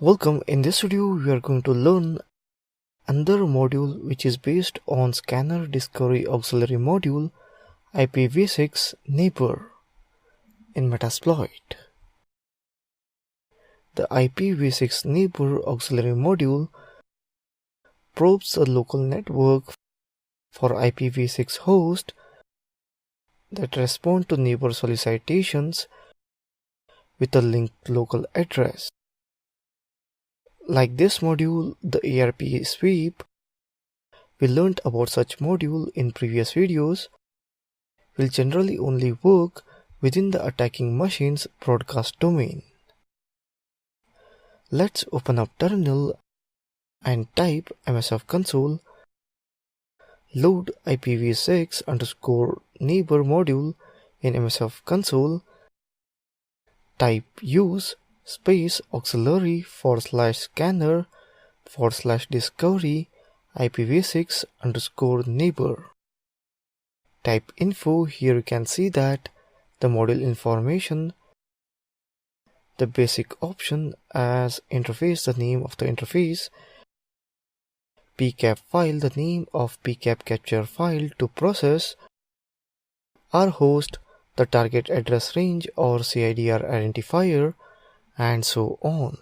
Welcome. In this video we are going to learn another module which is based on Scanner Discovery Auxiliary Module ipv6 neighbor in Metasploit. The ipv6 neighbor auxiliary module probes a local network for ipv6 hosts that respond to neighbor solicitations with a linked local address. Like this module, the ARP sweep, we learned about such module in previous videos, will generally only work within the attacking machine's broadcast domain. Let's open up terminal and type msf console, load ipv6_neighbor module in msf console, type use space auxiliary /scanner/discovery ipv6_neighbor. Type info. Here you can see that the module information, the basic option as interface, the name of the interface, pcap file, the name of pcap capture file to process, our host, the target address range or CIDR identifier, and so on.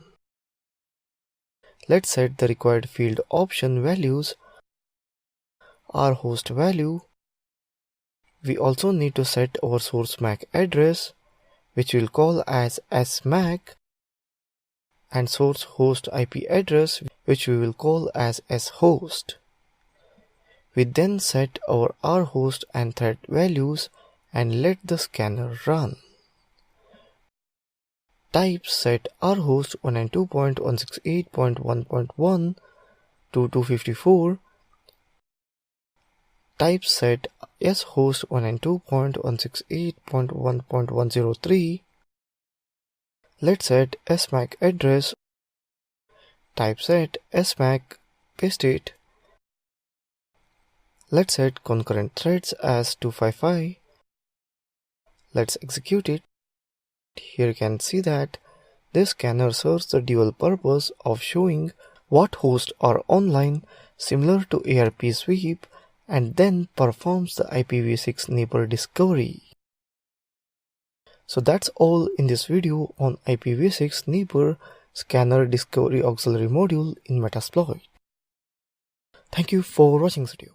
Let's set the required field option values, our host value. We also need to set our source MAC address, which we'll call as SMAC, and source host IP address, which we will call as shost. We then set our rhost and thread values and let the scanner run. Type set rhost 192.168.1.1 to 254. Type set shost 192.168.1.103. Let's set SMAC address. Type set SMAC, paste it. Let's set concurrent threads as 255. Let's execute it. Here you can see that this scanner serves the dual purpose of showing what hosts are online, similar to ARP sweep, and then performs the ipv6 neighbor discovery. So that's all in this video on ipv6 neighbor scanner discovery auxiliary module in Metasploit. Thank you for watching this video.